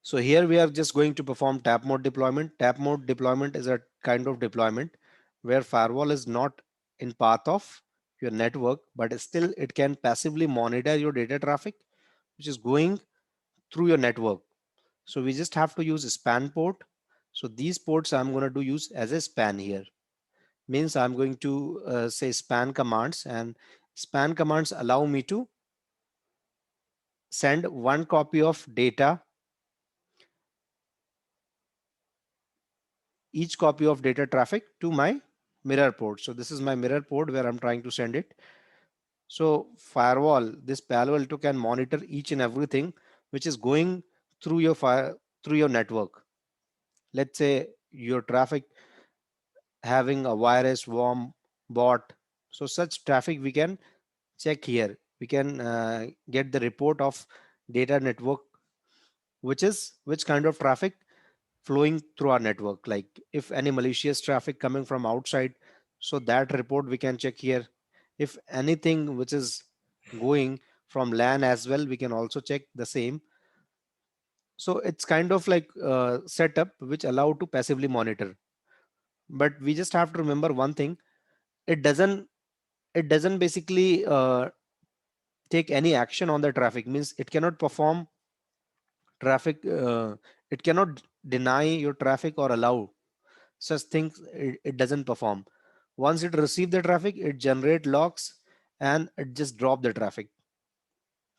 So here we are just going to perform tap mode deployment. Tap mode deployment is a kind of deployment where firewall is not in path of your network, but still it can passively monitor your data traffic, which is going through your network. So we just have to use a span port. So these ports I'm going to do use as a span here. Means I'm going to say span commands, and span commands allow me to send one copy of data, each copy of data traffic to my mirror port. So this is my mirror port where I'm trying to send it. So firewall, this Palo Alto can monitor each and everything which is going through your through your network. Let's say your traffic having a virus, worm, bot. So such traffic we can check here. We can get the report of data network, which kind of traffic flowing through our network. Like if any malicious traffic coming from outside, so that report we can check here. If anything which is going from LAN as well, we can also check the same. So it's kind of like setup which allow to passively monitor. But we just have to remember one thing: it doesn't basically take any action on the traffic. Means it cannot perform traffic. It cannot deny your traffic or allow such things. It doesn't perform. Once it receive the traffic, it generate logs and it just drop the traffic,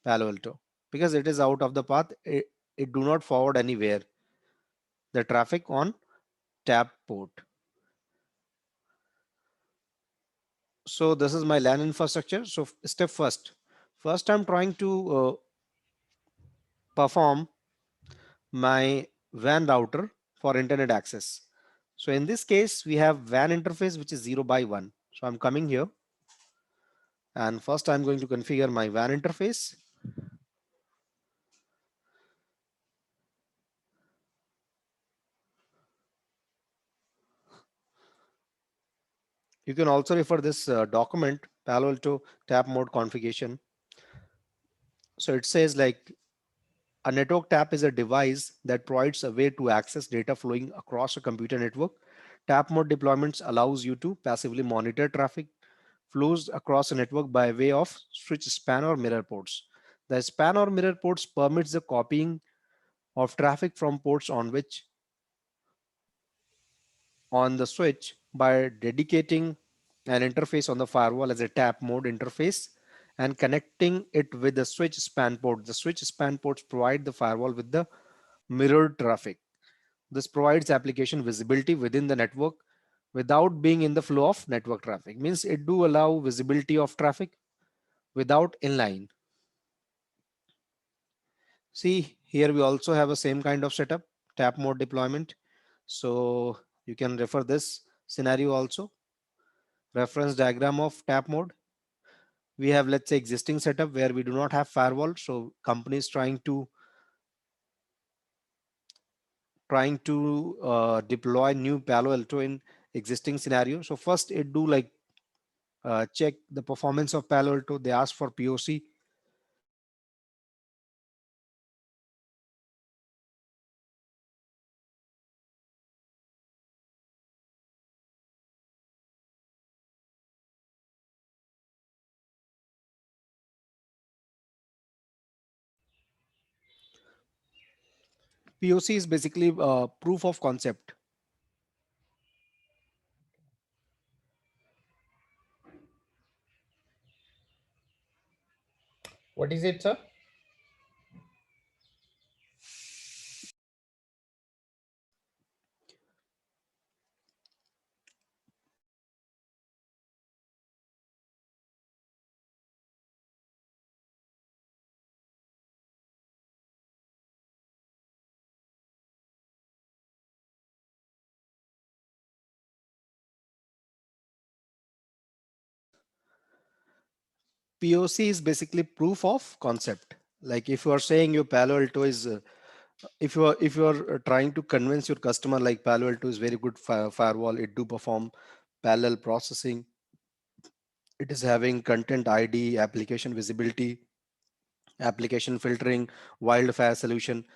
Palo Alto, because it is out of the path. It do not forward anywhere the traffic on tap port. So this is my LAN infrastructure. So step first I'm trying to perform my WAN router for internet access. So in this case, we have WAN interface, which is 0 by 1. So I'm coming here and first I'm going to configure my WAN interface. You can also refer this document, Palo Alto tap mode configuration. So it says like a network tap is a device that provides a way to access data flowing across a computer network. Tap mode deployments allows you to passively monitor traffic flows across a network by way of switch, span or mirror ports. The span or mirror ports permits the copying of traffic from ports on the switch by dedicating an interface on the firewall as a tap mode interface and connecting it with the switch span port. The switch span ports provide the firewall with the mirrored traffic. This provides application visibility within the network without being in the flow of network traffic. Means it do allow visibility of traffic without inline. See here we also have a same kind of setup, tap mode deployment. So you can refer this scenario also. Reference diagram of tap mode. We have, let's say, existing setup where we do not have firewall. So companies trying to deploy new Palo Alto in existing scenario. So first it do like check the performance of Palo Alto. They ask for POC. POC is basically proof of concept. What is it, sir? POC is basically proof of concept. Like if you are saying your Palo Alto is, if you are trying to convince your customer like Palo Alto is very good firewall, it do perform parallel processing, it is having content ID, application visibility, application filtering, wildfire solution.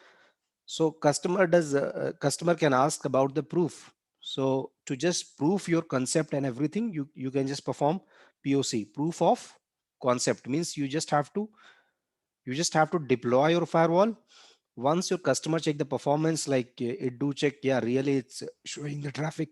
So customer can ask about the proof. So to just prove your concept and everything, you can just perform POC, proof of concept. Means you just have to deploy your firewall. Once your customer check the performance, like it do check, yeah, really it's showing the traffic.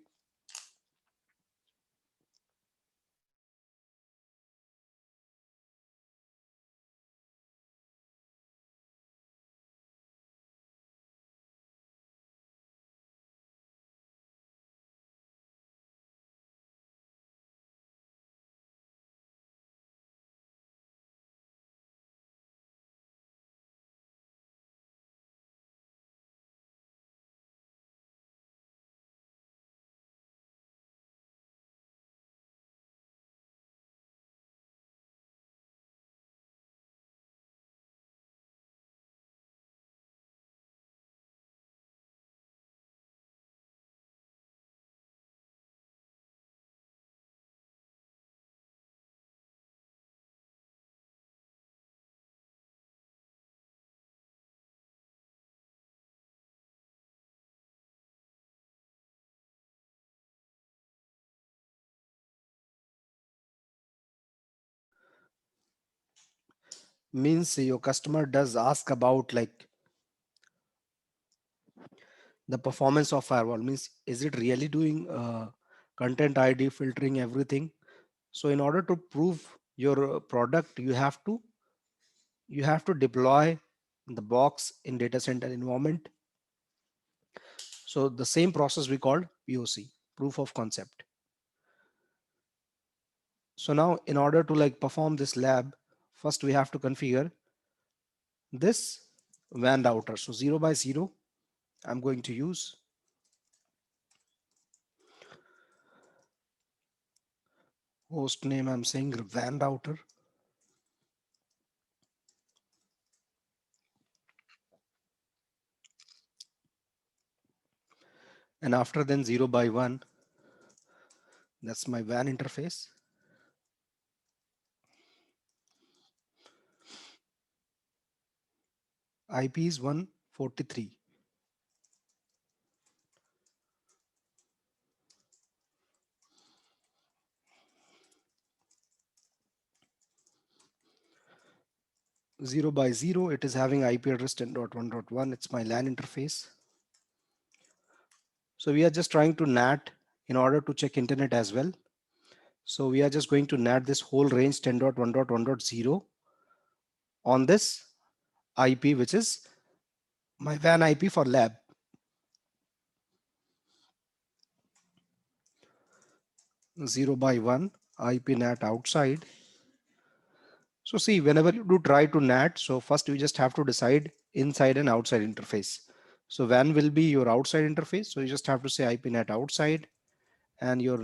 Means your customer does ask about like the performance of firewall. Means is it really doing content ID filtering everything. So in order to prove your product, you have to deploy the box in data center environment. So the same process we called POC, proof of concept. So now in order to like perform this lab, first we have to configure this WAN router. So 0 by 0 I'm going to use. Host name I'm saying WAN router. And after then 0 by 1, that's my WAN interface. IP is 143. Zero by 0, it is having IP address 10.1.1. It's my LAN interface. So we are just trying to NAT in order to check internet as well. So we are just going to NAT this whole range 10.1.1.0 on this IP, which is my WAN IP for lab. 0 by 1 IP NAT outside. So see, whenever you do try to NAT, so first you just have to decide inside and outside interface. So WAN will be your outside interface. So you just have to say IP NAT outside, and your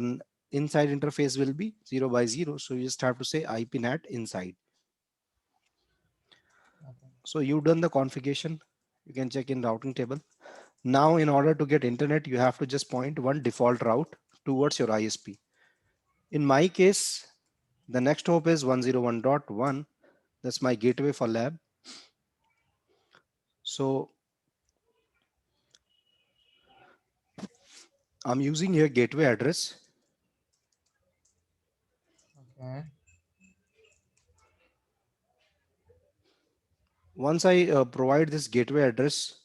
inside interface will be 0 by 0. So you just have to say IP NAT inside. Okay. So you've done the configuration. You can check in routing table. Now in order to get internet, you have to just point one default route towards your ISP. In my case, the next hop is 101.1. That's my gateway for lab. So I'm using here gateway address. Okay. Once I provide this gateway address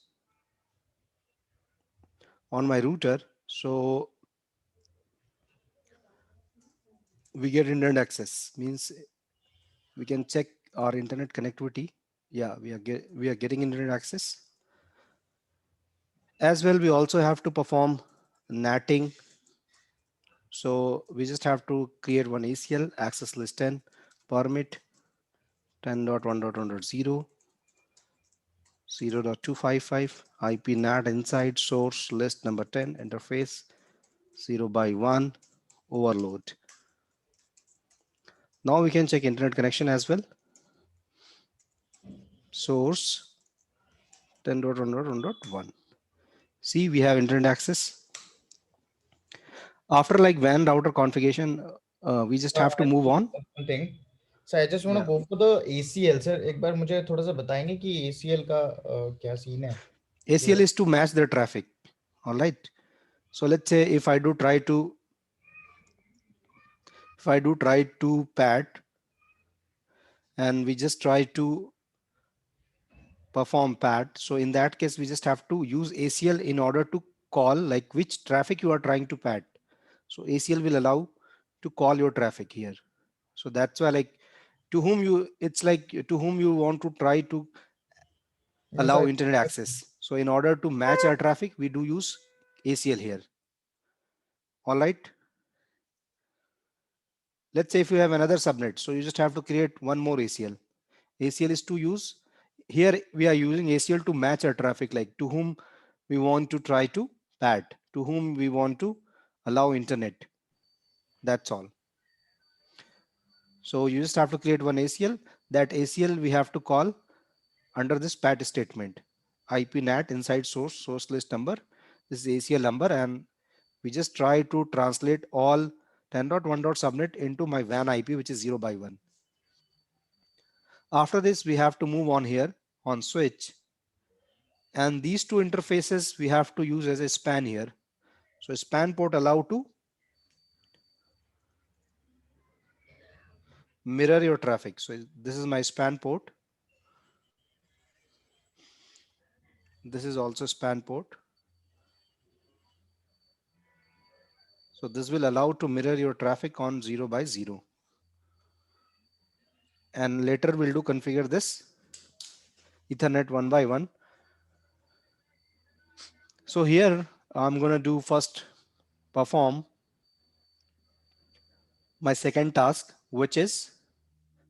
on my router, so we get internet access. Means we can check our internet connectivity. Yeah, we are getting internet access. As well, we also have to perform NATing. So we just have to create one ACL access list 10 permit 10.1.1.0 0.255 IP NAT inside source list number 10 interface 0 by 1 overload. Now we can check internet connection as well. Source 10.1.1.1. See, we have internet access. After like WAN router configuration, we just have to I move on. one thing. So I just want to Yeah. go for the ACL, sir. एक बार मुझे थोड़ा सा बताएंगे कि ACL का क्या scene है? ACL Yes. is to match the traffic. All right. So let's say if I do try to pat and we just try to perform pat. So in that case, we just have to use ACL in order to call like which traffic you are trying to pat. So ACL will allow to call your traffic here. So that's why like to whom you it's like to whom you want to try to Yes, allow I internet access. So in order to match our traffic, we do use ACL here. All right. Let's say if you have another subnet, so you just have to create one more ACL. ACL is to use here we are using ACL to match our traffic like to whom we want to try to pat, to whom we want to allow internet. That's all. So you just have to create one ACL. That ACL we have to call under this pat statement. IP NAT inside source list number. This is ACL number and we just try to translate all 10.1.subnet into my WAN IP which is 0 by 1. After this we have to move on here on switch and these two interfaces we have to use as a span here. So span port allow to mirror your traffic. So this is my span port. This is also span port. So this will allow to mirror your traffic on 0 by 0. And later we'll do configure this Ethernet 1 by 1. So here I'm going to do first perform my second task, which is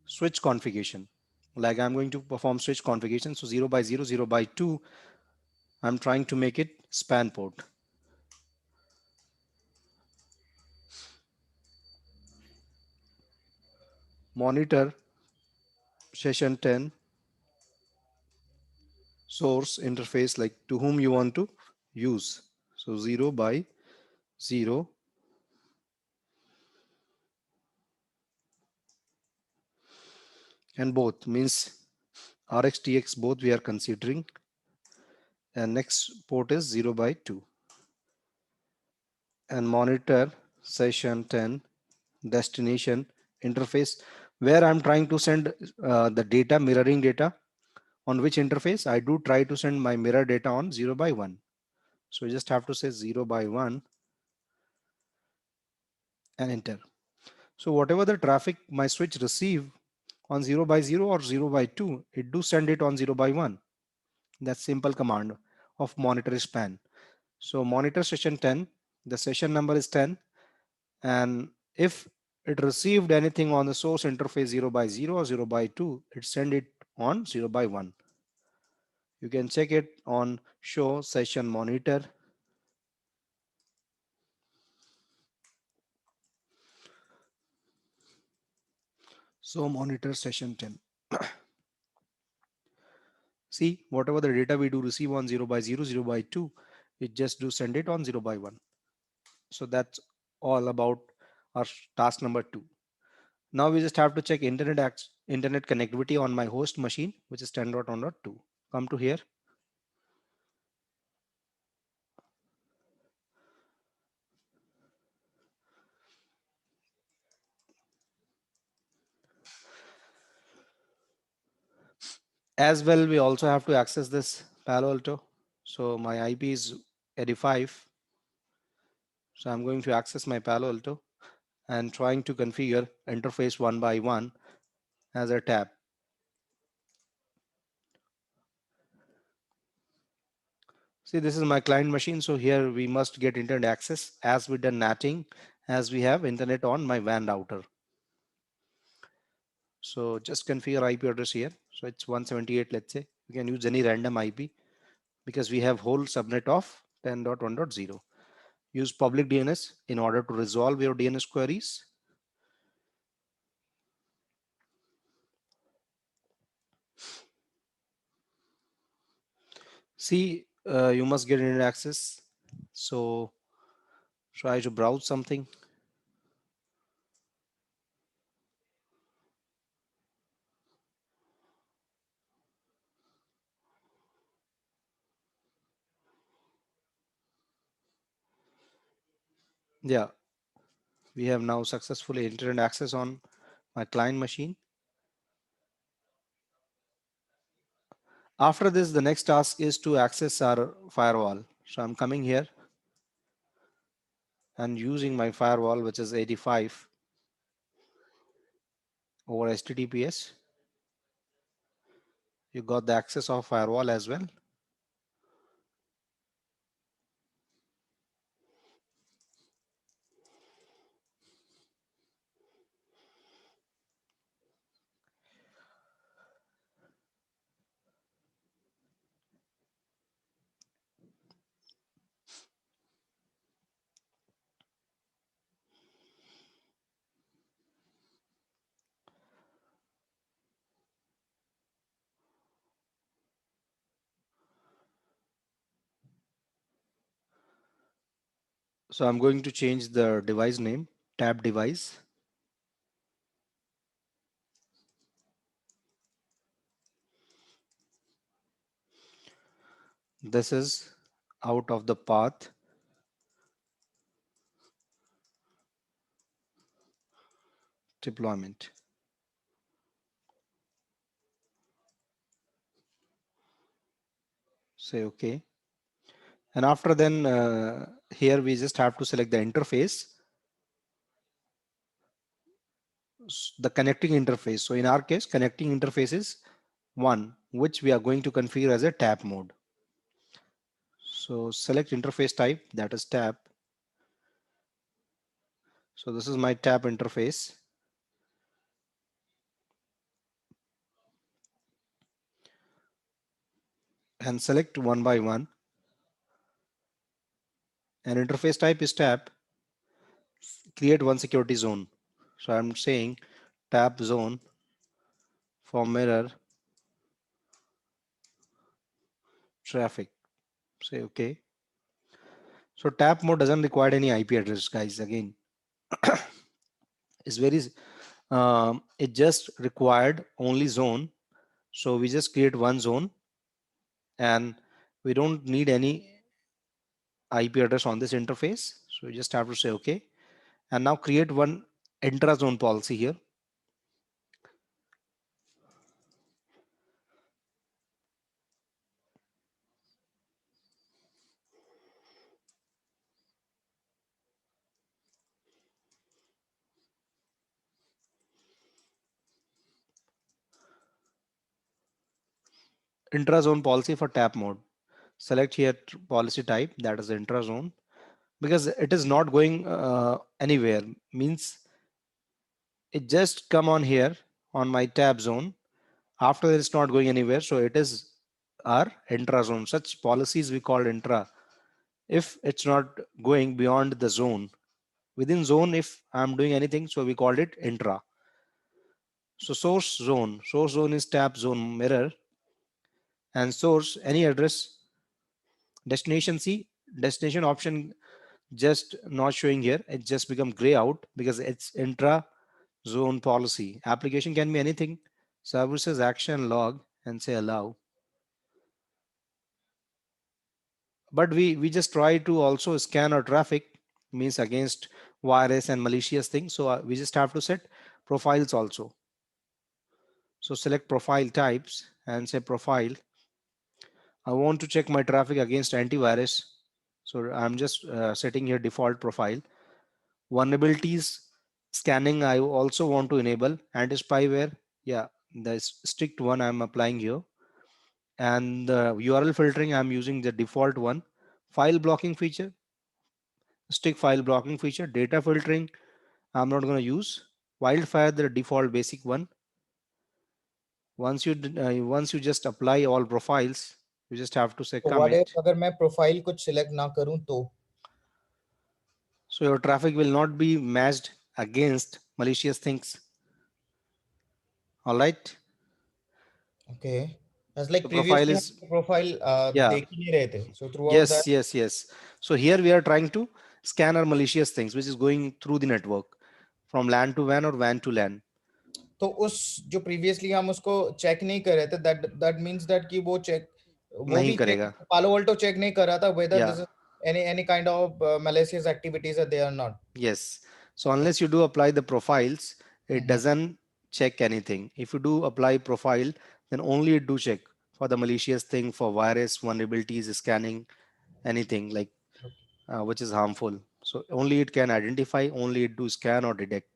switch configuration. Like I'm going to perform switch configuration. So 0 by 0, 0 by 2, I'm trying to make it span port. Monitor session 10 source interface like to whom you want to use. So 0 by 0 and both means RxTX both we are considering and next port is 0 by 2 and monitor session 10 destination interface where I'm trying to send the data mirroring data on which interface I do try to send my mirror data on 0 by 1. So you just have to say 0 by 1 and enter. So whatever the traffic my switch receive on 0 by 0 or 0 by 2, it do send it on 0 by 1. That's simple command of monitor span. So monitor session 10, the session number is 10 and if it received anything on the source interface 0 by 0 or 0 by 2, it send it on 0 by 1. You can check it on show session monitor. So monitor session 10. See, whatever the data we do receive on 0 by 0, 0 by 2, it just do send it on 0 by 1. So that's all about our task number 2. Now we just have to check internet connectivity on my host machine, which is 10.1.2. Come to here. As well, we also have to access this Palo Alto. So my IP is 85. So I'm going to access my Palo Alto and trying to configure interface one by one as a tab. See, this is my client machine. So here we must get internet access as we done NATing, as we have internet on my WAN router. So just configure IP address here. So it's 178, let's say. You can use any random IP because we have whole subnet of 10.1.0. Use public DNS in order to resolve your DNS queries. See, you must get internet access. So try to browse something. Yeah, we have now successfully internet access on my client machine. After this, the next task is to access our firewall. So I'm coming here and using my firewall, which is 85 over HTTPS. You got the access of firewall as well. So I'm going to change the device name, tab device. This is out of the path deployment. Say OK. And after then here we just have to select the interface, the connecting interface. So in our case, connecting interface is one, which we are going to configure as a tab mode. So select interface type, that is tab. So this is my tab interface, and select one by one. And interface type is tab. Create one security zone. So I'm saying tab zone for mirror traffic. Say OK. So tab mode doesn't require any IP address, guys. Again, it's very it just required only zone. So we just create one zone and we don't need any IP address on this interface. So you just have to say OK. And now create one intra zone policy here. Intra zone policy for tab mode. Select here policy type, that is intra zone, because it is not going anywhere. Means it just come on here on my tab zone. After that, it's not going anywhere. So it is our intra zone. Such policies we call intra. If it's not going beyond the zone, within zone, if I'm doing anything, so we called it intra. So source zone is tab zone mirror, and source any address. Destination, see, destination option just not showing here. It just become gray out because it's intra zone policy. Application can be anything. Services action log and say allow. But we just try to also scan our traffic, means against virus and malicious things. So we just have to set profiles also. So select profile types and say profile. I want to check my traffic against antivirus. So I'm just setting here default profile. Vulnerabilities scanning I also want to enable. Anti-spyware, yeah, the strict one I'm applying here. And the URL filtering, I'm using the default one. File blocking feature, stick file blocking feature. Data filtering, I'm not going to use. Wildfire, the default basic one. Once you just apply all profiles, you just have to say तो what commit. If अगर मैं profile कुछ select ना करूं तो? So your traffic will not be matched against malicious things. All right. Okay, as So like profile previously is, हम profile yeah, देख ही नहीं रहे थे, so throughout yes, that. yes, yes. So here we are trying to scan our malicious things, which is going through the network from LAN to WAN or WAN to LAN. तो उस जो previously हम उसको check नहीं कर रहे थे, that that means that कि वो चेक, वो नहीं भी चेक करेगा. पालो अल्टो चेक नहीं कर रहा था whether Yeah. This is any kind of malicious activities are there or not. Yes. So unless you do apply the profiles, it Mhm. doesn't check anything. If you do apply profile, then only it do check for the malicious thing, for virus vulnerabilities, scanning anything like which is harmful. So only it can identify, only it do scan or detect.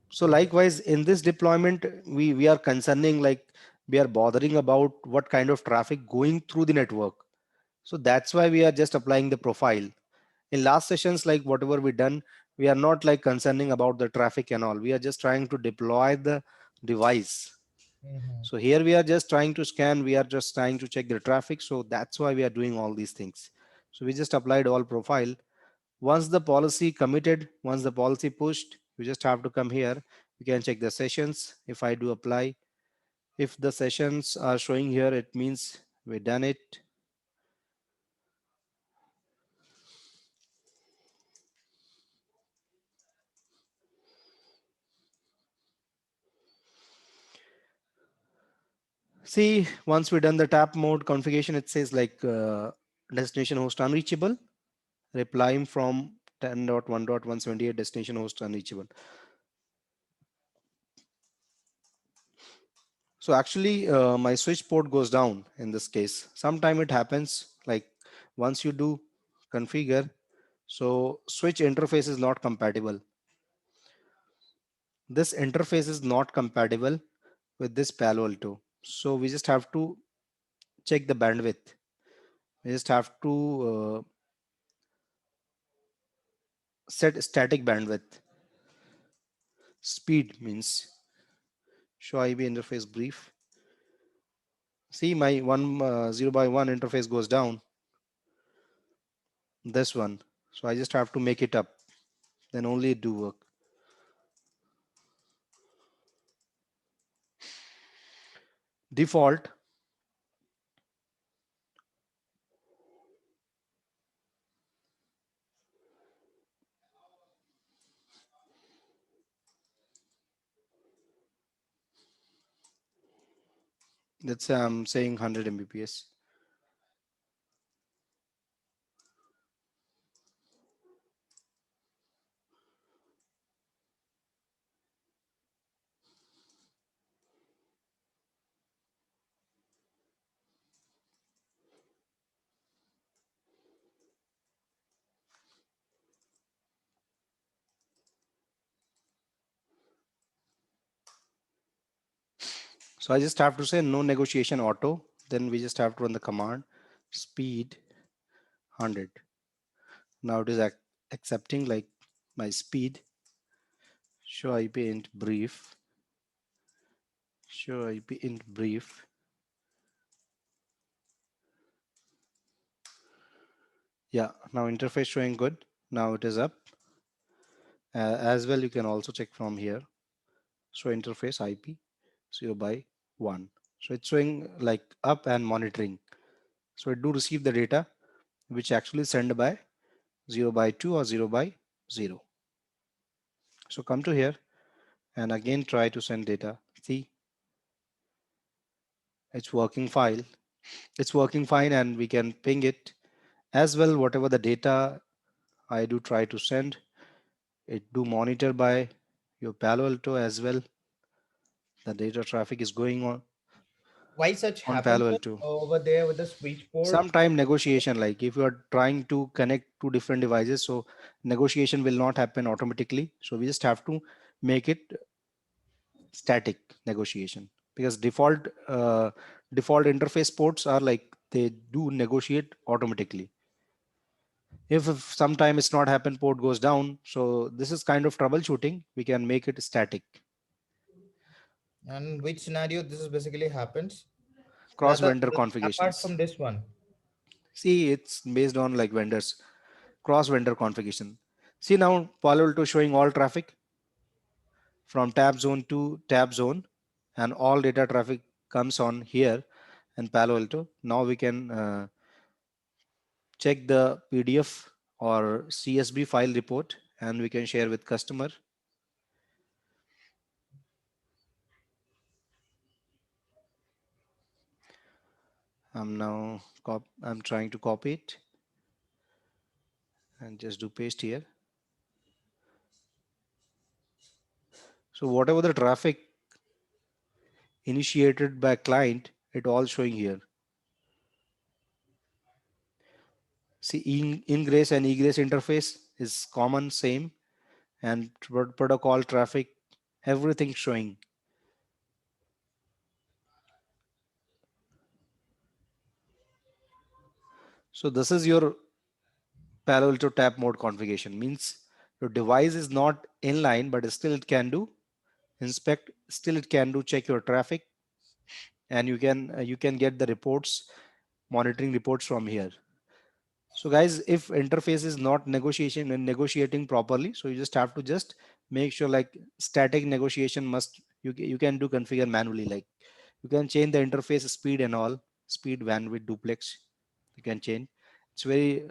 So Okay. likewise in this deployment, we are concerning like we are bothering about what kind of traffic going through the network. So that's why we are just applying the profile. In last sessions, like whatever we done, we are not like concerning about the traffic and all. We are just trying to deploy the device. Mhm. So here we are just trying to scan, we are just trying to check the traffic. So that's why we are doing all these things. So we just applied all profile. Once the policy committed, once the policy pushed, you just have to come here. You can check the sessions. If I do apply, if the sessions are showing here, it means we done it. See, once we done the tap mode configuration, it says like destination host unreachable, replying from 10.1.178 destination host unreachable. So actually my switch port goes down in this case. Sometime it happens like once you do configure, so switch interface is not compatible. This interface is not compatible with this Palo Alto. So we just have to check the bandwidth. We just have to set static bandwidth. Speed means show IB interface brief. See my 0 by 1 interface goes down, this one. So I just have to make it up, then only it do work. Default, let's say I'm saying 100 Mbps. So I just have to say no negotiation auto. Then we just have to run the command speed 100. Now it is accepting like my speed. Show IP int brief. Show IP int brief. Yeah, now interface showing good. Now it is up. As well, you can also check from here. Show interface IP 0 by 1. So it's showing like up and monitoring. So it do receive the data which actually send by 0 by 2 or 0 by 0. So come to here and again try to send data. See, it's working fine. It's working fine and we can ping it as well. Whatever the data I do try to send, it do monitor by your Palo Alto as well. The data traffic is going Why such on happens, Palo sir, Alto. over there with the switch port? Sometime negotiation, like if you are trying to connect two different devices, so negotiation will not happen automatically. So we just have to make it static negotiation because default interface ports are like they do negotiate automatically. If sometime it's not happen, port goes down. So this is kind of troubleshooting. We can make it static. And which scenario this is basically happens? Cross vendor Apart configurations. from this one. See, it's based on like vendors, cross vendor configuration. See now Palo Alto showing all traffic from tab zone to tab zone, and all data traffic comes on here in Palo Alto. Now we can check the PDF or CSV file report and we can share with customer. I'm trying to copy it. and just do paste here. So whatever the traffic initiated by client, it all showing here. See, ingress and egress interface is common, same, and protocol traffic, everything showing. So this is your Palo Alto tap mode configuration. Means your device is not inline, but still it can do inspect. Still it can do check your traffic, and you can get the reports, monitoring reports from here. So guys, if interface is not negotiation and negotiating properly, so you just have to just make sure like static negotiation must you can do configure manually, like you can change the interface speed and all, speed, bandwidth, duplex, you can change. It's very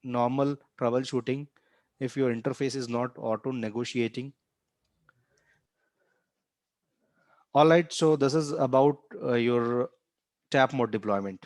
normal troubleshooting if your interface is not auto negotiating. All right, so this is about your tap mode deployment.